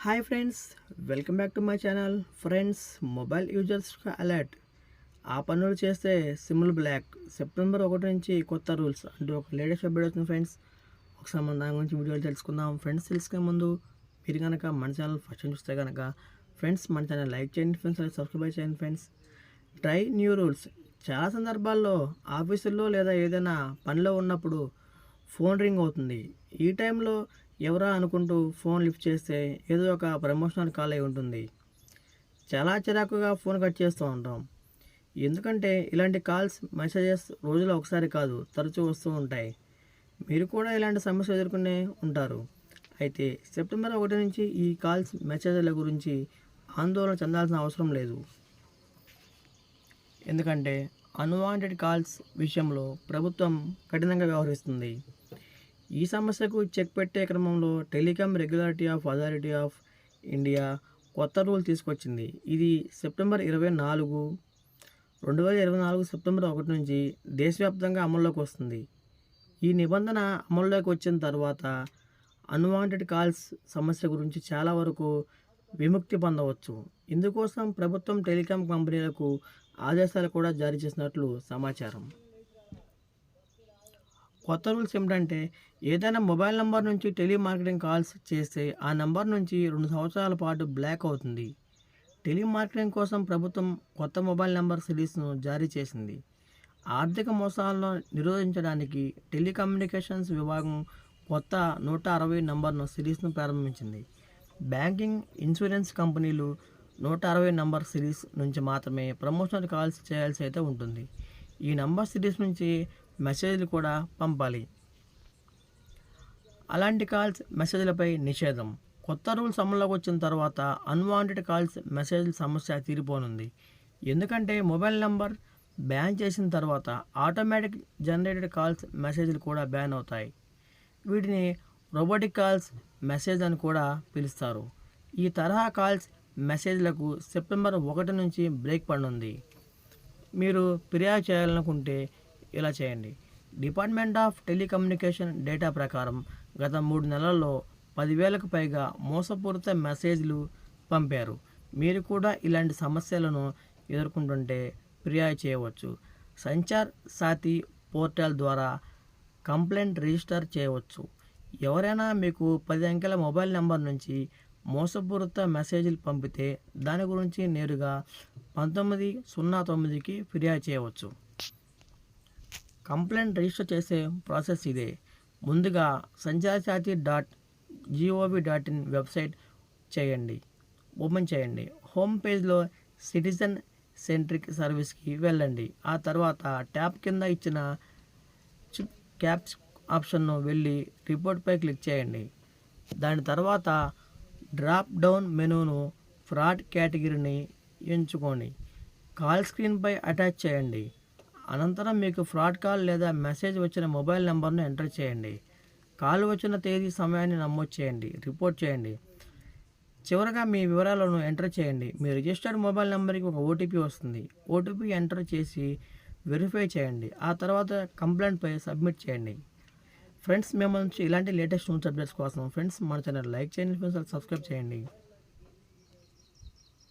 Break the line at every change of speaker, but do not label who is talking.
Hi friends, welcome back to my channel. Friends, mobile యూజర్స్కి alert. ఆ పనులు చేస్తే సిమ్లు బ్లాక్. సెప్టెంబర్ 1 నుంచి కొత్త రూల్స్ అంటూ ఒక లేటెస్ట్ అప్డేట్ అవుతుంది ఫ్రెండ్స్. ఒకసారి మనం దాని గురించి వీడియోలు తెలుసుకుందాం. ఫ్రెండ్స్, తెలుసుకునే ముందు మీరు కనుక మన ఛానల్ ఫస్ట్ టైం చూస్తే కనుక ఫ్రెండ్స్ మన ఛానల్ లైక్ చేయండి ఫ్రెండ్స్, అలాగే సబ్స్క్రైబ్ చేయండి ఫ్రెండ్స్. Try new rules. చాలా సందర్భాల్లో ఆఫీసుల్లో లేదా ఏదైనా పనిలో ఉన్నప్పుడు ఫోన్ రింగ్ అవుతుంది. ఈ టైంలో ఎవరా అనుకుంటూ ఫోన్ లిఫ్ట్ చేస్తే ఏదో ఒక ప్రమోషనల్ కాల్ అయి ఉంటుంది. చాలా చిరాకుగా ఫోన్ కట్ చేస్తూ ఉంటాం. ఎందుకంటే ఇలాంటి కాల్స్, మెసేజెస్ రోజులో ఒకసారి కాదు, తరచూ వస్తూ ఉంటాయి. మీరు కూడా ఇలాంటి సమస్య ఎదుర్కొనే ఉంటారు. అయితే సెప్టెంబర్ 1 నుంచి ఈ కాల్స్, మెసేజ్ల గురించి ఆందోళన చెందాల్సిన అవసరం లేదు. ఎందుకంటే అన్వాంటెడ్ కాల్స్ విషయంలో ప్రభుత్వం కఠినంగా వ్యవహరిస్తుంది. ఈ సమస్యకు చెక్ పెట్టే క్రమంలో telecom regulatory authority of India కొత్త రూల్ తీసుకొచ్చింది. ఇది సెప్టెంబర్ 24, 2024 సెప్టెంబర్ 1 నుంచి దేశవ్యాప్తంగా అమల్లోకి వస్తుంది. ఈ నిబంధన అమల్లోకి వచ్చిన తర్వాత అన్వాంటెడ్ కాల్స్ సమస్య గురించి చాలా వరకు విముక్తి పొందవచ్చు. ఇందుకోసం ప్రభుత్వం టెలికాం కంపెనీలకు ఆదేశాలు కూడా జారీ చేసినట్లు సమాచారం. కొత్త రూల్స్ ఏమిటంటే, ఏదైనా మొబైల్ నంబర్ నుంచి టెలిమార్కెటింగ్ కాల్స్ చేస్తే ఆ నంబర్ నుంచి 2 సంవత్సరాల పాటు బ్లాక్ అవుతుంది. టెలిమార్కెటింగ్ కోసం ప్రభుత్వం కొత్త మొబైల్ నంబర్ సిరీస్ను జారీ చేసింది. ఆర్థిక మోసాలను నిరోధించడానికి టెలికమ్యూనికేషన్స్ విభాగం కొత్త 160 నంబర్ను సిరీస్ను ప్రారంభించింది. బ్యాంకింగ్, ఇన్సూరెన్స్ కంపెనీలు 160 నంబర్ సిరీస్ నుంచి మాత్రమే ప్రమోషనల్ కాల్స్ చేయాల్సి అయితే ఉంటుంది. ఈ నంబర్ సిరీస్ నుంచి మెసేజ్లు కూడా పంపాలి. అలాంటి కాల్స్, మెసేజ్లపై నిషేధం. కొత్త రూల్స్ అమల్లోకి వచ్చిన తర్వాత అన్వాంటెడ్ కాల్స్, మెసేజ్ల సమస్య తీరిపోనుంది. ఎందుకంటే మొబైల్ నంబర్ బ్యాన్ చేసిన తర్వాత ఆటోమేటిక్ జనరేటెడ్ కాల్స్, మెసేజ్లు కూడా బ్యాన్ అవుతాయి. వీటిని రోబోటిక్ కాల్స్, మెసేజ్ అని కూడా పిలుస్తారు. ఈ తరహా కాల్స్, మెసేజ్లకు సెప్టెంబర్ 1 నుంచి బ్రేక్ పడనుంది. మీరు ఫిర్యాదు చేయాలనుకుంటే ఇలా చేయండి. డిపార్ట్మెంట్ ఆఫ్ టెలికమ్యూనికేషన్ డేటా ప్రకారం గత 3 నెలల్లో 10,000కు పైగా మోసపూరిత మెసేజ్లు పంపారు. మీరు కూడా ఇలాంటి సమస్యలను ఎదుర్కొంటుంటే ఫిర్యాదు చేయవచ్చు. సంచార్ సాథీ పోర్టల్ ద్వారా కంప్లైంట్ రిజిస్టర్ చేయవచ్చు. ఎవరైనా మీకు 10 అంకెల మొబైల్ నెంబర్ నుంచి మోసపూరిత మెసేజ్లు పంపితే దాని గురించి నేరుగా 1909కి ఫిర్యాదు చేయవచ్చు. కంప్లైంట్ రిజిస్టర్ చేసే ప్రాసెస్ ఇదే. ముందుగా sancharsati.gov.in వెబ్సైట్ ఓపెన్ చేయండి. హోమ్ పేజ్లో సిటిజన్ సెంట్రిక్ సర్వీస్కి వెళ్ళండి. ఆ తర్వాత ట్యాబ్ కింద ఇచ్చిన క్యాప్స్ ఆప్షన్ను వెళ్ళి రిపోర్ట్పై క్లిక్ చేయండి. దాని తర్వాత డ్రాప్ డౌన్ మెనూను ఫ్రాడ్ కేటగిరీని ఎంచుకోండి. కాల్ స్క్రీన్పై అటాచ్ చేయండి. అనంతరం మీకు ఫ్రాడ్ కాల్ లేదా మెసేజ్ వచ్చిన మొబైల్ నెంబర్ను ఎంటర్ చేయండి. కాల్ వచ్చిన తేదీ, సమయాన్ని నమోదు చేయండి. రిపోర్ట్ చేయండి. చివరగా మీ వివరాలను ఎంటర్ చేయండి. మీ రిజిస్టర్డ్ మొబైల్ నెంబర్కి ఒక ఓటీపీ వస్తుంది. ఓటీపీ ఎంటర్ చేసి వెరిఫై చేయండి. ఆ తర్వాత కంప్లైంట్పై సబ్మిట్ చేయండి. ఫ్రెండ్స్, మేము నుంచి ఇలాంటి లేటెస్ట్ న్యూస్ అప్డేట్స్ కోసం ఫ్రెండ్స్ మన ఛానల్ లైక్ చేయండి ఫ్రెండ్స్, సబ్స్క్రైబ్ చేయండి.